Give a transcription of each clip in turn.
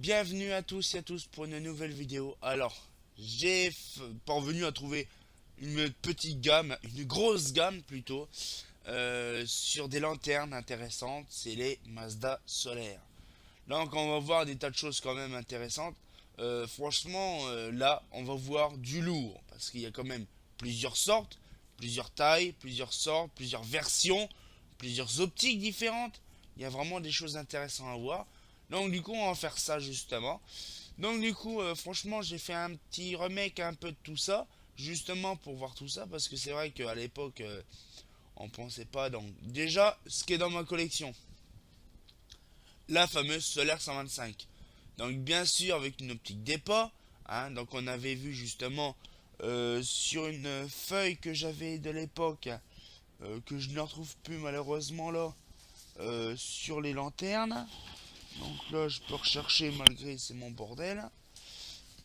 Bienvenue à tous et à tous pour une nouvelle vidéo. Alors, parvenu à trouver une petite gamme, une grosse gamme plutôt, sur des lanternes intéressantes, c'est les Mazda solaires. Donc on va voir des tas de choses quand même intéressantes. Franchement, là, on va voir du lourd, parce qu'il y a quand même plusieurs sortes, plusieurs tailles, plusieurs sortes, plusieurs versions, plusieurs optiques différentes. Il y a vraiment des choses intéressantes à voir. Donc du coup, on va faire ça justement. Donc du coup, franchement, j'ai fait un petit remake un peu de tout ça, justement pour voir tout ça, parce que c'est vrai qu'à l'époque, on pensait pas. Donc déjà, ce qui est dans ma collection, la fameuse Solaire 125. Donc bien sûr avec une optique dépôt, hein, donc on avait vu justement sur une feuille que j'avais de l'époque, que je ne retrouve plus malheureusement là, sur les lanternes. Donc là je peux rechercher malgré c'est mon bordel.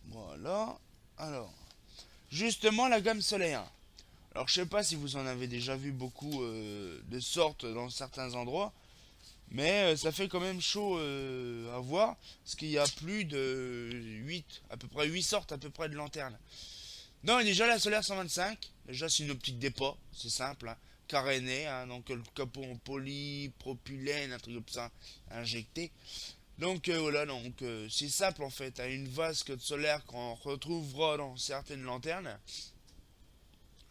Voilà. Alors, justement la gamme solaire. Alors je sais pas si vous en avez déjà vu beaucoup de sortes dans certains endroits. Mais ça fait quand même chaud à voir, parce qu'il y a plus de 8 à peu près 8 sortes à peu près de lanternes. Non, et déjà la solaire 125, déjà c'est une optique dépôt, c'est simple, hein, carénée, hein, donc le capot en polypropylène, un truc comme ça, injecté. Donc voilà, donc c'est simple en fait, hein, une vasque de solaire qu'on retrouvera dans certaines lanternes,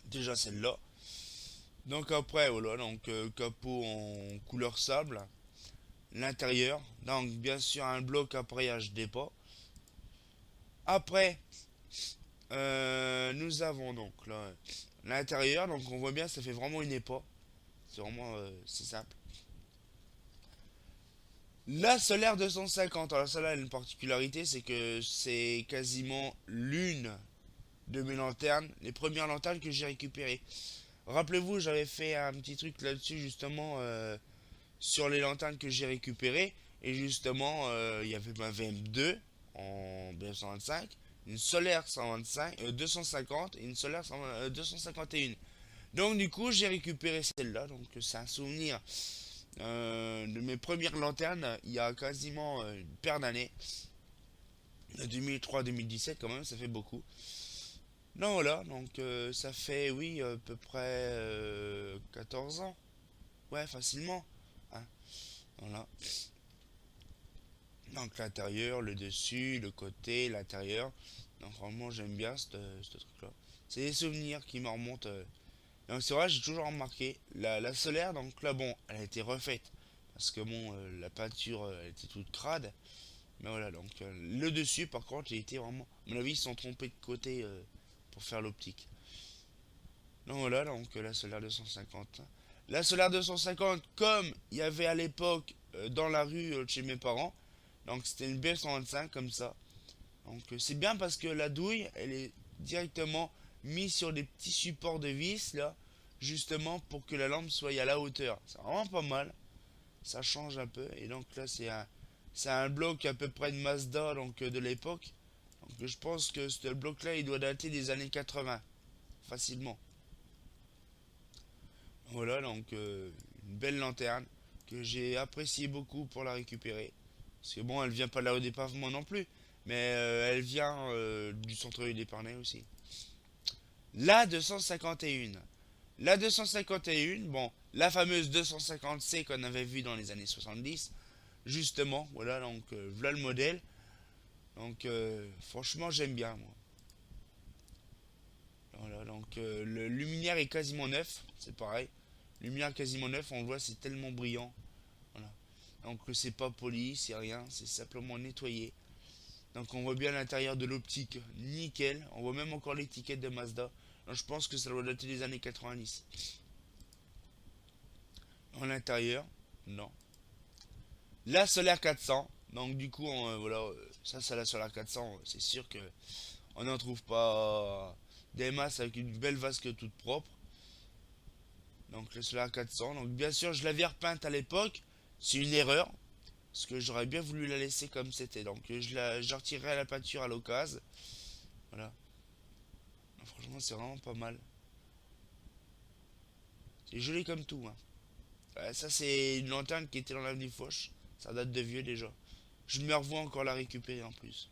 déjà celle-là. Donc après voilà, donc capot en couleur sable, l'intérieur, donc bien sûr un bloc appareillage dépôt. Après, nous avons donc là l'intérieur, donc on voit bien ça fait vraiment une épaule, c'est vraiment c'est simple. La solaire 250, alors celle-là a une particularité, c'est que c'est quasiment l'une de mes lanternes, les premières lanternes que j'ai récupérées. Rappelez-vous, j'avais fait un petit truc là-dessus justement sur les lanternes que j'ai récupérées. Et justement, il y avait ma VM2 en BF125, une solaire 125, 250 et une solaire 251. Donc du coup, j'ai récupéré celle-là. Donc c'est un souvenir de mes premières lanternes il y a quasiment une paire d'années. 2003-2017 quand même, ça fait beaucoup. Non voilà, donc ça fait oui à peu près 14 ans. Ouais, facilement. Hein, voilà. Donc l'intérieur, le dessus, le côté, l'intérieur. Donc vraiment j'aime bien ce truc-là. C'est des souvenirs qui me remontent. Donc c'est vrai, j'ai toujours remarqué. La solaire, donc là bon, elle a été refaite. Parce que bon, la peinture, elle était toute crade. Mais voilà, donc le dessus par contre, j'ai été vraiment... À mon avis, ils se sont trompés de côté pour faire l'optique. Donc voilà, donc la solaire 250. La solaire 250, comme il y avait à l'époque dans la rue chez mes parents, donc c'était une BF125 comme ça. Donc c'est bien parce que la douille, elle est directement mise sur des petits supports de vis là, justement pour que la lampe soit à la hauteur. C'est vraiment pas mal. Ça change un peu. Et donc là c'est un bloc à peu près de Mazda donc de l'époque. Donc je pense que ce bloc là il doit dater des années 80 facilement. Voilà donc une belle lanterne que j'ai apprécié beaucoup pour la récupérer. Parce que bon, elle vient pas de là au département non plus, mais elle vient du centre-ville d'Épernay aussi. La 251. La 251, bon, la fameuse 250C qu'on avait vue dans les années 70, justement, voilà, donc voilà le modèle. Donc franchement, j'aime bien, moi. Voilà, donc le luminaire est quasiment neuf, c'est pareil. Lumière quasiment neuf, on le voit, c'est tellement brillant. Voilà. Donc c'est pas poli, c'est rien, c'est simplement nettoyé. Donc on voit bien l'intérieur de l'optique, nickel. On voit même encore l'étiquette de Mazda. Donc, je pense que ça doit dater des années 90. En l'intérieur, non. La Solaire 400. Donc du coup, voilà, ça c'est la Solaire 400. C'est sûr que on n'en trouve pas des masses avec une belle vasque toute propre. Donc la Solaire 400. Donc bien sûr, je l'avais repeinte à l'époque. C'est une erreur. Parce que j'aurais bien voulu la laisser comme c'était. Donc je retirerai la peinture à l'occasion. Voilà. Franchement, c'est vraiment pas mal. C'est joli comme tout, hein. Ouais, ça, c'est une lanterne qui était dans l'avenue Foch. Ça date de vieux déjà. je me revois encore la récupérer en plus.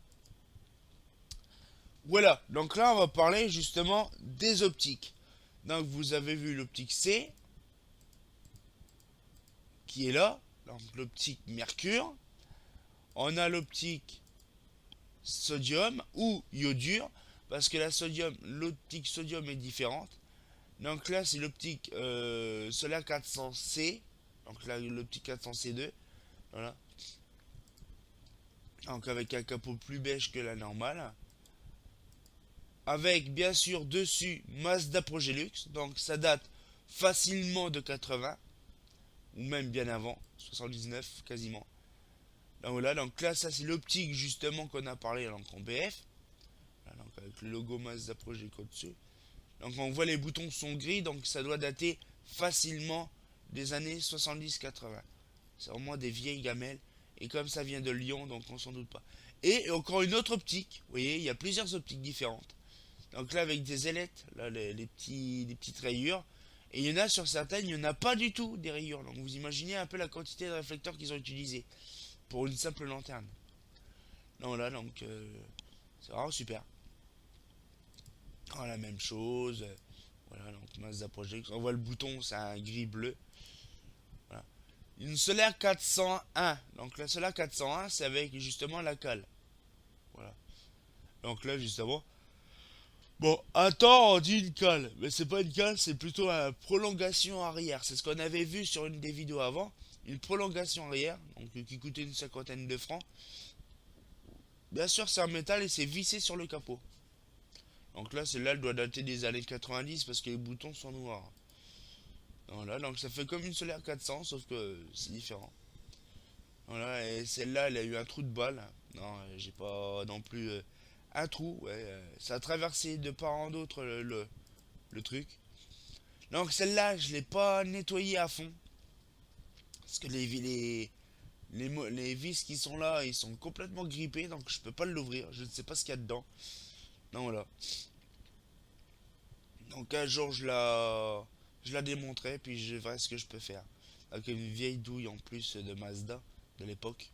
Voilà, donc là on va parler justement des optiques. Donc vous avez vu l'optique C qui est là, donc l'optique mercure. On a l'optique sodium ou iodure, parce que l'optique sodium est différente. Donc là c'est l'optique solaire 400C, donc là l'optique 400C2, voilà. Donc avec un capot plus beige que la normale. Avec bien sûr dessus Mazda Progélux, donc ça date facilement de 80, ou même bien avant, 79 quasiment. Donc voilà, donc là ça c'est l'optique justement qu'on a parlé donc en BF. Là, donc avec le logo Mazda Progélux au-dessus. Donc on voit les boutons sont gris, donc ça doit dater facilement des années 70-80. C'est vraiment des vieilles gamelles. Et comme ça vient de Lyon, donc on s'en doute pas. Et encore une autre optique. Vous voyez, il y a plusieurs optiques différentes. Donc là avec des ailettes, là les petites rayures. Et il y en a sur certaines, il n'y en a pas du tout des rayures. Donc vous imaginez un peu la quantité de réflecteurs qu'ils ont utilisé pour une simple lanterne. Donc là, donc c'est vraiment super. Oh, la même chose. Voilà, donc Mazda Project. On voit le bouton, c'est un gris bleu. Voilà. Une solaire 401. Donc la solaire 401, c'est avec justement la cale. Voilà. Donc là, justement. Bon, attends, on dit une cale. Mais c'est pas une cale, c'est plutôt une prolongation arrière. C'est ce qu'on avait vu sur une des vidéos avant. Une prolongation arrière, donc qui coûtait une cinquantaine de francs. Bien sûr, c'est en métal et c'est vissé sur le capot. Donc là, celle-là, elle doit dater des années 90 parce que les boutons sont noirs. Voilà, donc ça fait comme une solaire 400, sauf que c'est différent. Voilà, et celle-là, elle a eu un trou de balle. Non, j'ai pas non plus un trou. Ouais, ça a traversé de part en d'autre le truc. Donc celle-là, je l'ai pas nettoyée à fond. Parce que les vis qui sont là, ils sont complètement grippés, donc je peux pas l'ouvrir. Je ne sais pas ce qu'il y a dedans. Non, voilà. Donc un jour, je la démonterai, puis je verrai ce que je peux faire. Avec une vieille douille en plus de Mazda de l'époque.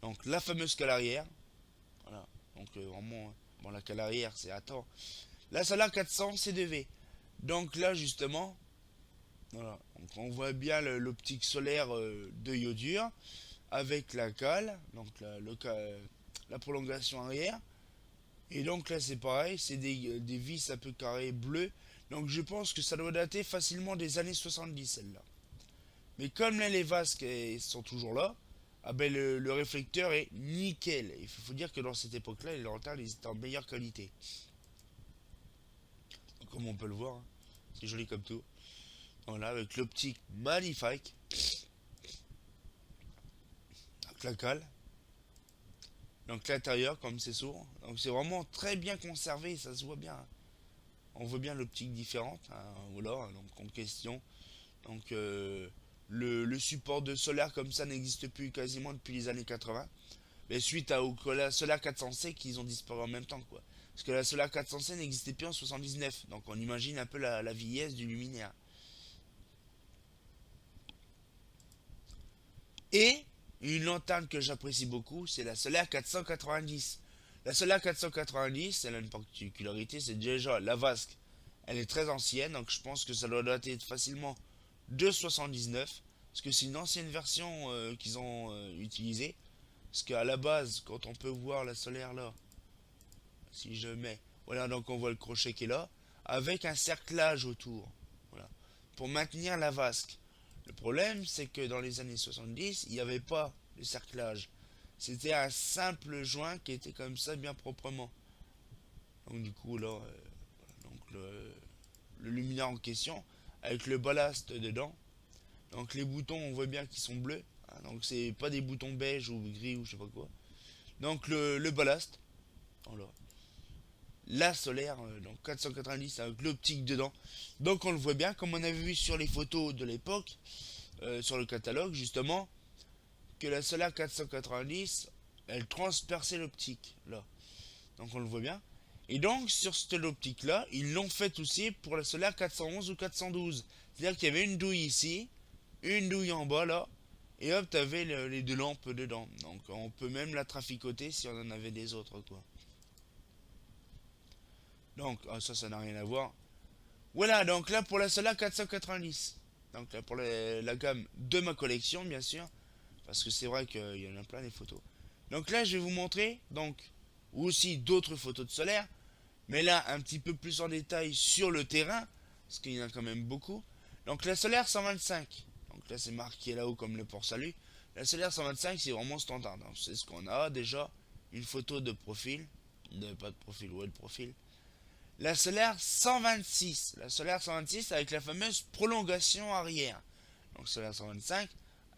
Donc la fameuse cale arrière. Voilà. Donc vraiment, bon la cale arrière, c'est attends. La Solar 400 C2V. Donc là justement, voilà. Donc on voit bien l'optique solaire de iodure avec la cale, donc la prolongation arrière. Et donc là c'est pareil, c'est des vis un peu carrées bleues. Donc je pense que ça doit dater facilement des années 70 celle-là. Mais comme là les vasques sont toujours là, ah ben le réflecteur est nickel. Il faut dire que dans cette époque-là, les lanternes ils étaient en meilleure qualité. Donc, comme on peut le voir, hein, c'est joli comme tout. Voilà, avec l'optique magnifique. Avec la cale. Donc l'intérieur comme c'est sourd. Donc c'est vraiment très bien conservé, ça se voit bien. On voit bien l'optique différente. Hein, voilà, donc en question. Donc le support de solaire comme ça n'existe plus quasiment depuis les années 80. Mais suite au Solar 400C qu'ils ont disparu en même temps quoi. Parce que la Solar 400C n'existait plus en 79. Donc on imagine un peu la vieillesse du luminaire. Et une lanterne que j'apprécie beaucoup, c'est la Solar 490. La Solar 490, elle a une particularité, c'est déjà la vasque. Elle est très ancienne, donc je pense que ça doit dater facilement de 79. Parce que c'est une ancienne version qu'ils ont utilisée. Parce qu'à la base, quand on peut voir la solaire là, si je mets, voilà, donc on voit le crochet qui est là, avec un cerclage autour, voilà, pour maintenir la vasque. Le problème, c'est que dans les années 70, il n'y avait pas de cerclage. C'était un simple joint qui était comme ça, bien proprement. Donc du coup, là, donc le luminaire en question, avec le ballast dedans. Donc les boutons, on voit bien qu'ils sont bleus. Hein, donc c'est pas des boutons beige ou gris ou je sais pas quoi. Donc le ballast. Voilà. La solaire, donc 490 avec l'optique dedans. Donc on le voit bien, comme on avait vu sur les photos de l'époque, sur le catalogue justement, que la solaire 490, elle transperçait l'optique, là. Donc on le voit bien. Et donc sur cette optique là, ils l'ont fait aussi pour la solaire 411 ou 412. C'est-à-dire qu'il y avait une douille ici, une douille en bas là, Et hop, t'avais les deux lampes dedans. Donc on peut même la traficoter si on en avait des autres, quoi. Donc, ah, ça n'a rien à voir. Voilà, donc là pour la Solar 490. Donc là pour la gamme de ma collection, bien sûr. Parce que c'est vrai qu'il y en a plein des photos. Donc là, je vais vous montrer, donc, aussi d'autres photos de solaire. Mais là, un petit peu plus en détail sur le terrain. Parce qu'il y en a quand même beaucoup. Donc la solaire 125. Donc là, c'est marqué là-haut comme le port salut. La solaire 125, c'est vraiment standard. Donc c'est ce qu'on a déjà. Une photo de profil. Pas de profil, ouais, de profil. La solaire 126. La solaire 126 avec la fameuse prolongation arrière. Donc solaire 125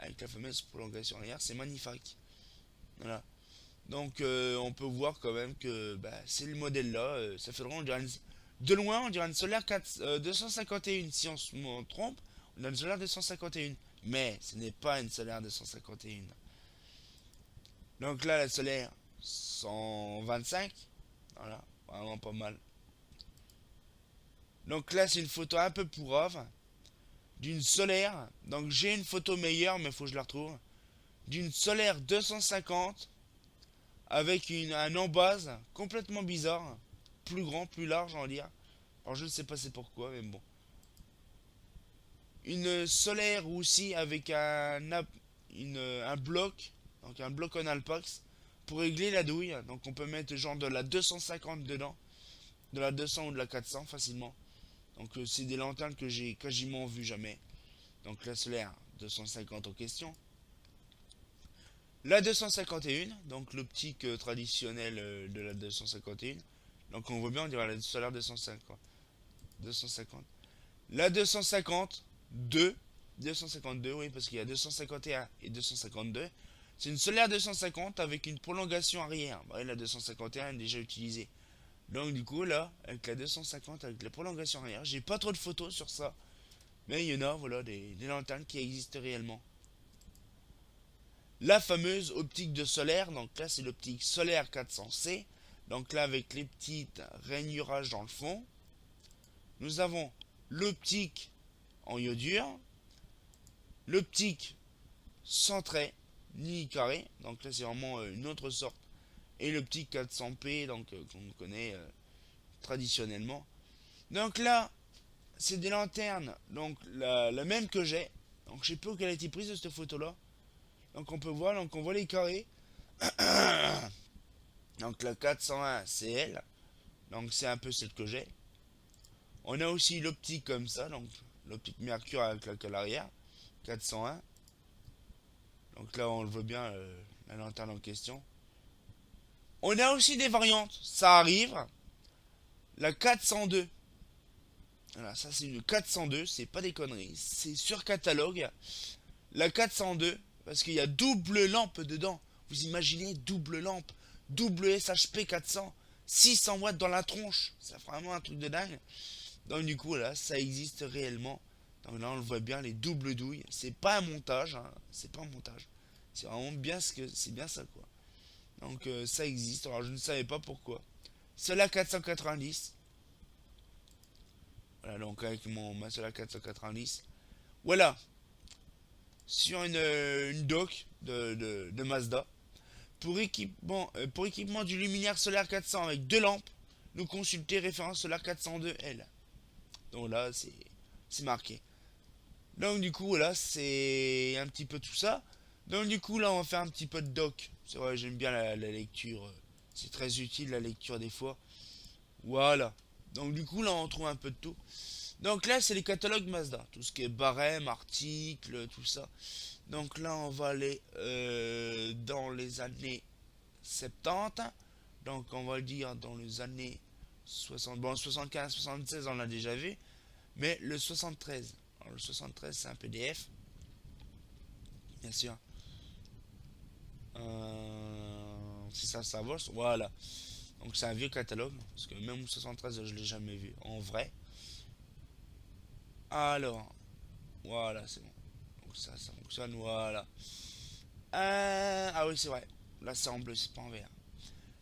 avec la fameuse prolongation arrière, c'est magnifique. Voilà. Donc on peut voir quand même que bah, c'est le modèle là. Ça fait vraiment, de loin, on dirait une solaire 251. Si on se trompe, on a une solaire 251. Mais ce n'est pas une solaire 251. Donc là, la solaire 125. Voilà, vraiment pas mal. Donc là, c'est une photo un peu pourrave d'une solaire. Donc j'ai une photo meilleure, mais il faut que je la retrouve. D'une solaire 250 avec un embase complètement bizarre. Plus grand, plus large, on va dire. Alors je ne sais pas c'est pourquoi, mais bon. Une solaire aussi avec un bloc. Donc un bloc en alpax pour régler la douille. Donc on peut mettre genre de la 250 dedans. De la 200 ou de la 400 facilement. Donc c'est des lanternes que j'ai quasiment vu jamais. Donc la solaire 250 en question. La 251, donc l'optique traditionnelle de la 251. Donc on voit bien, on dirait la solaire 250. 250. La 252, 252, oui, parce qu'il y a 251 et 252. C'est une solaire 250 avec une prolongation arrière. Bah, la 251 est déjà utilisée. Donc du coup là, avec la 250, avec la prolongation arrière, j'ai pas trop de photos sur ça. Mais il y en a, voilà, des lanternes qui existent réellement. La fameuse optique de solaire, donc là c'est l'optique solaire 400C. Donc là avec les petites rainurages dans le fond. Nous avons l'optique en iodure, l'optique sans trait ni carré, donc là c'est vraiment une autre sorte, et l'optique 400p, donc qu'on connaît traditionnellement. Donc là, c'est des lanternes, donc la même que j'ai. Donc je sais pas où elle a été prise de cette photo là. Donc on peut voir, donc on voit les carrés. Donc la 401 c'est elle, donc c'est un peu celle que j'ai. On a aussi l'optique comme ça, donc l'optique Mercure avec la cale arrière, 401. Donc là on le voit bien, la lanterne en question. On a aussi des variantes, ça arrive. La 402. Voilà, ça c'est une 402, c'est pas des conneries, c'est sur catalogue. La 402, parce qu'il y a double lampe dedans. Vous imaginez, double lampe, double SHP 400, 600 watts dans la tronche. C'est vraiment un truc de dingue. Donc du coup là, ça existe réellement. Donc là on le voit bien, les doubles douilles. C'est pas un montage, hein, c'est pas un montage. C'est vraiment bien ce que c'est bien ça quoi. Donc ça existe. Alors je ne savais pas pourquoi. C'est la 490. Voilà donc avec ma Solar 490. Voilà. Sur une dock de Mazda. Pour équipement du luminaire solaire 400 avec deux lampes, nous consultez référence solaire 402L. Donc là, c'est marqué. Donc du coup, là, c'est un petit peu tout ça. Donc du coup, là, on va faire un petit peu de doc. C'est vrai, j'aime bien la lecture. C'est très utile, la lecture des fois. Voilà. Donc du coup, là, on trouve un peu de tout. Donc là, c'est les catalogues Mazda. Tout ce qui est barème, articles, tout ça. Donc là, on va aller dans les années 70. Donc on va le dire dans les années 60. Bon, 75, 76, on l'a déjà vu. Mais le 73. Alors, le 73, c'est un PDF. Bien sûr. Si ça vaut. Voilà. Donc c'est un vieux catalogue. Parce que même le 73, je l'ai jamais vu. En vrai. Alors. Voilà, c'est bon. Donc ça fonctionne. Voilà. Ah oui, c'est vrai. Là, c'est en bleu, c'est pas en vert.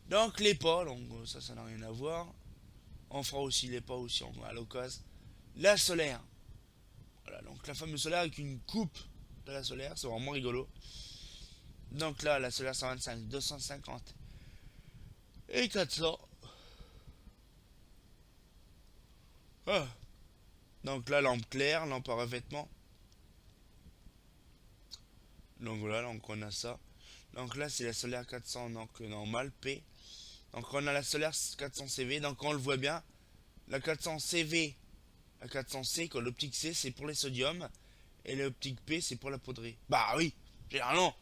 Donc les pas, donc ça n'a rien à voir. On fera aussi les pas aussi à l'occasion. La solaire. Voilà, donc la fameuse solaire avec une coupe. de la solaire, c'est vraiment rigolo. Donc là, la solaire 125, 250 et 400. Ah. Donc là, lampe claire, lampe à revêtement. Donc voilà, donc on a ça. Donc là, c'est la solaire 400, donc normal, P. Donc on a la solaire 400 CV, donc on le voit bien. La 400 CV, la 400 C, quand l'optique C, c'est pour les sodiums. Et l'optique P, c'est pour la poudrée. Bah oui, généralement.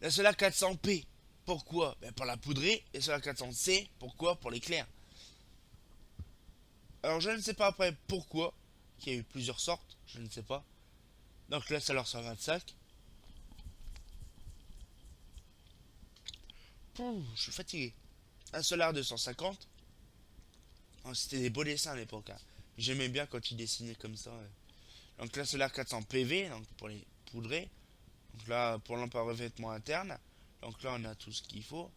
La solaire 400 P, pourquoi? Ben pour la poudrée. Et solaire 400 C, pourquoi? Pour l'éclair. Alors je ne sais pas après pourquoi. Il y a eu plusieurs sortes, je ne sais pas. Donc là, solaire 125. Pouh, je suis fatigué. Un solaire 250. Oh, c'était des beaux dessins à l'époque, hein. J'aimais bien quand ils dessinaient comme ça. Donc là, solaire 400 PV, donc pour les poudrés. Donc là, pour lampe à revêtement interne. Donc là, on a tout ce qu'il faut.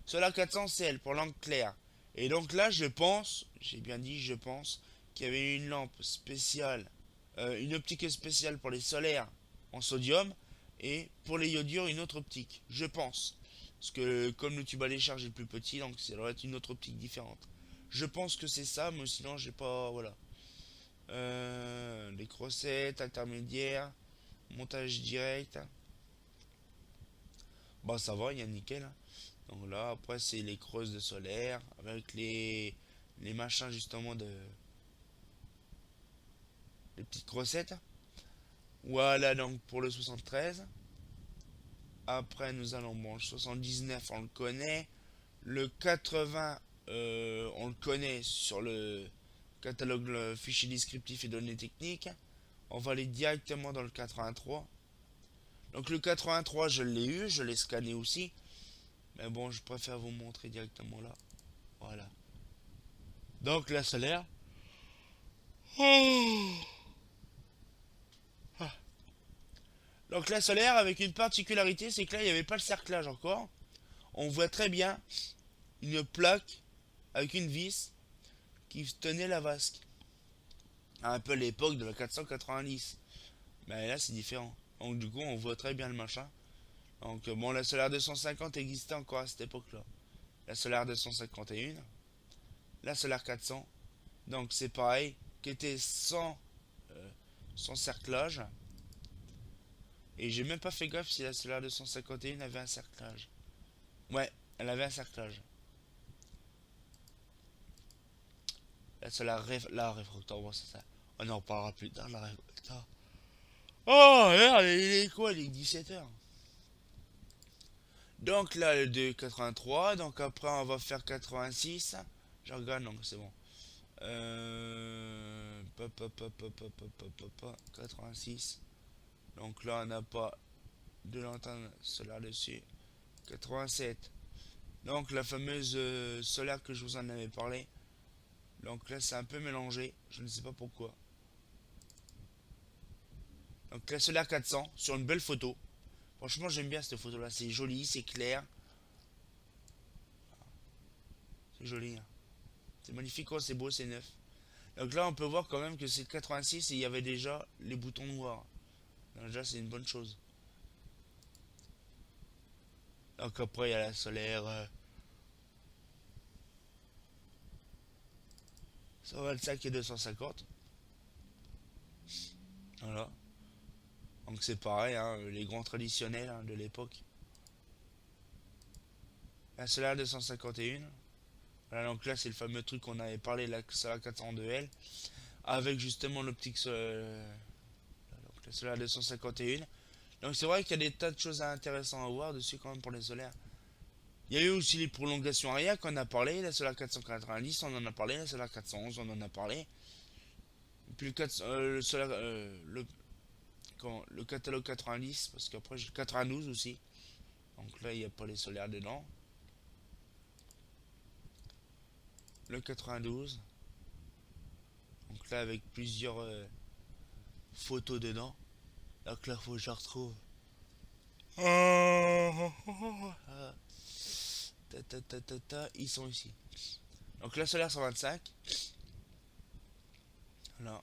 Solaire 400 CL pour lampe claire. Et donc là, je pense, j'ai bien dit, je pense, qu'il y avait une lampe spéciale, une optique spéciale pour les solaires en sodium. Et pour les iodures, une autre optique. Je pense. Parce que comme le tube à décharge est plus petit, donc ça doit être une autre optique différente. Je pense que c'est ça, mais sinon, j'ai pas. Voilà. Les crossettes, intermédiaires, montage direct. Bah ça va, il y a nickel, hein. Donc là, après c'est les crosses de solaire avec les machins justement de les petites crossettes. Voilà donc pour le 73. Après nous allons bon le 79 on le connaît. Le 80 on le connaît sur le catalogue le fichier descriptif et données techniques. On va aller directement dans le 83. Donc le 83 je l'ai eu, je l'ai scanné aussi. Mais bon, je préfère vous montrer directement là. Voilà. Donc la solaire. Donc la solaire avec une particularité, c'est que là il n'y avait pas le cerclage encore. On voit très bien une plaque avec une vis qui tenait la vasque. Un peu l'époque de la 490. Mais là c'est différent. Donc du coup on voit très bien le machin. Donc bon, la solaire 250 existait encore à cette époque-là. La solaire 251. La solaire 400. Donc c'est pareil. Qui était sans cerclage. Et j'ai même pas fait gaffe si la solaire 251 avait un cerclage. Ouais, elle avait un cerclage. La solaire la réfractoire, bon, c'est ça. On en reparlera plus tard, la réfractoire. Oh, merde, il est quoi? Il est 17h. Donc là, le 2,83. Donc après, on va faire 86. Je regarde, donc c'est bon. 86. Donc là, on n'a pas de lanterne solaire dessus. 87. Donc la fameuse solaire que je vous en avais parlé. Donc là c'est un peu mélangé, je ne sais pas pourquoi. Donc la solaire 400 sur une belle photo. Franchement j'aime bien cette photo là, c'est joli, c'est clair. C'est joli, hein. C'est magnifique, oh, c'est beau, c'est neuf. Donc là on peut voir quand même que c'est 86 et il y avait déjà les boutons noirs. Donc déjà c'est une bonne chose. Donc après il y a la solaire 125 et 250. Voilà. Donc c'est pareil, hein, les grands traditionnels, hein, de l'époque. La solaire 251. Voilà, donc là c'est le fameux truc qu'on avait parlé, la solaire 402L. Avec justement l'optique donc la solaire 251. Donc c'est vrai qu'il y a des tas de choses intéressantes à voir dessus quand même pour les solaires. Il y a eu aussi les prolongations arrière qu'on a parlé, la solaire 490 on en a parlé, la solaire 411 on en a parlé. Et puis le solaire, le catalogue 90, parce qu'après j'ai 92 aussi. Donc là il n'y a pas les solaires dedans. Le 92. Donc là avec plusieurs photos dedans. Donc là faut que je retrouve. Ils sont ici. Donc la solaire 125. Là.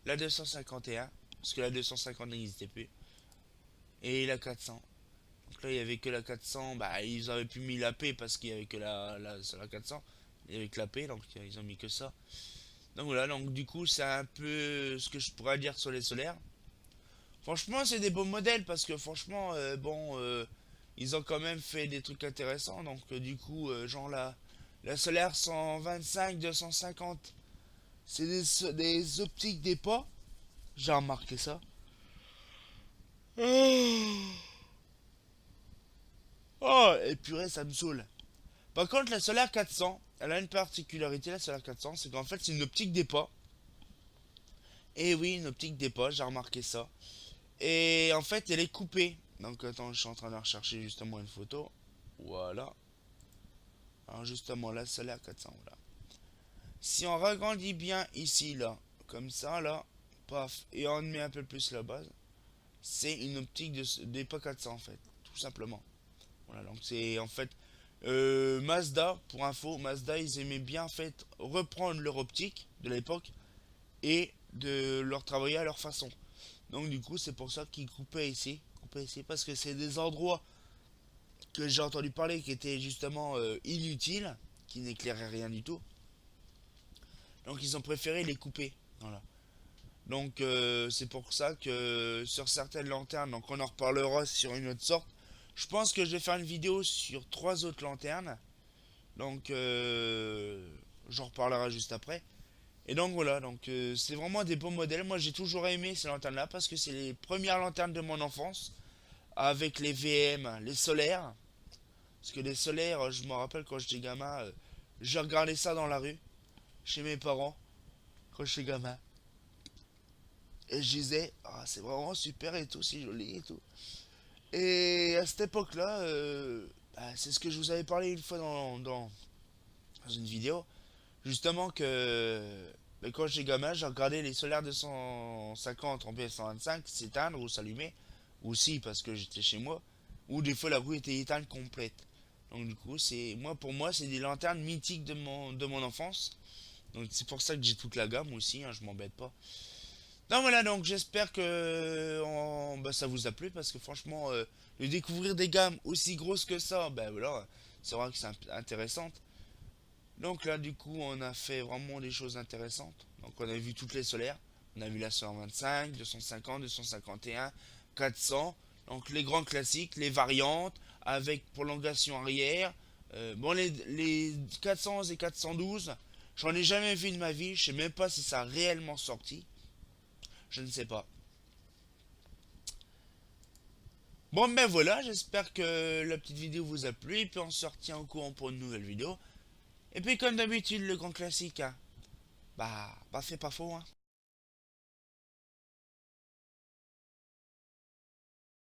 La 251. parce que la 250 n'existait plus. Et la 400. Donc là, il y avait que la 400. Bah, ils auraient pu mis la P parce qu'il y avait que sur la 400. Il y avait que la P, donc ils ont mis que ça. Donc voilà, donc du coup, c'est un peu ce que je pourrais dire sur les solaires. Franchement, c'est des beaux modèles parce que franchement, ils ont quand même fait des trucs intéressants. Donc du coup, genre la solaire 125, 250, c'est des optiques des pas. J'ai remarqué ça. Oh, et purée, ça me saoule. Par contre, la solaire 400, elle a une particularité, la solaire 400, c'est qu'en fait, c'est une optique des pas. Et oui, une optique des pas, j'ai remarqué ça. Et en fait, elle est coupée. Donc, attends, je suis en train de rechercher justement une photo. Voilà. Alors, justement, la solaire 400, voilà. Si on ragrandit bien ici, là, comme ça, là, paf, et on met un peu plus la base, c'est une optique des pas 400 en fait, tout simplement. Voilà, donc c'est en fait Mazda, pour info, Mazda, ils aimaient bien en fait reprendre leur optique de l'époque et de leur travailler à leur façon. Donc du coup, c'est pour ça qu'ils coupaient ici, parce que c'est des endroits que j'ai entendu parler qui étaient justement inutiles, qui n'éclairaient rien du tout. Donc ils ont préféré les couper. Voilà. Donc c'est pour ça que sur certaines lanternes, donc on en reparlera sur une autre sorte. Je pense que je vais faire une vidéo sur trois autres lanternes. Donc j'en reparlerai juste après. Et donc voilà, donc c'est vraiment des beaux modèles. Moi j'ai toujours aimé ces lanternes là parce que c'est les premières lanternes de mon enfance. Avec les VM, les solaires. Parce que les solaires, je me rappelle quand j'étais gamin, j'ai regardé ça dans la rue, chez mes parents, quand j'étais gamin. Et je disais, ah, c'est vraiment super et tout, si joli et tout. Et à cette époque-là, bah, c'est ce que je vous avais parlé une fois dans une vidéo. Justement que bah, quand j'étais gamin, j'ai regardé les solaires 250 en PS125 s'éteindre ou s'allumer. Ou si, parce que j'étais chez moi. Ou des fois la roue était éteinte complète. Donc du coup, pour moi, c'est des lanternes mythiques de mon enfance. Donc c'est pour ça que j'ai toute la gamme aussi, hein, je m'embête pas. Donc voilà, donc j'espère que bah, ça vous a plu parce que franchement, de découvrir des gammes aussi grosses que ça, ben voilà, c'est vrai que c'est intéressant. Donc là, du coup, on a fait vraiment des choses intéressantes. Donc on a vu toutes les solaires, on a vu la 125, 250, 251, 400. Donc les grands classiques, les variantes avec prolongation arrière. Bon, les 411 et 412, j'en ai jamais vu de ma vie. Je sais même pas si ça a réellement sorti. Je ne sais pas. Bon ben voilà, j'espère que la petite vidéo vous a plu. Et puis on se retient au courant pour une nouvelle vidéo. Et puis comme d'habitude, le grand classique, hein. Bah c'est pas faux, hein.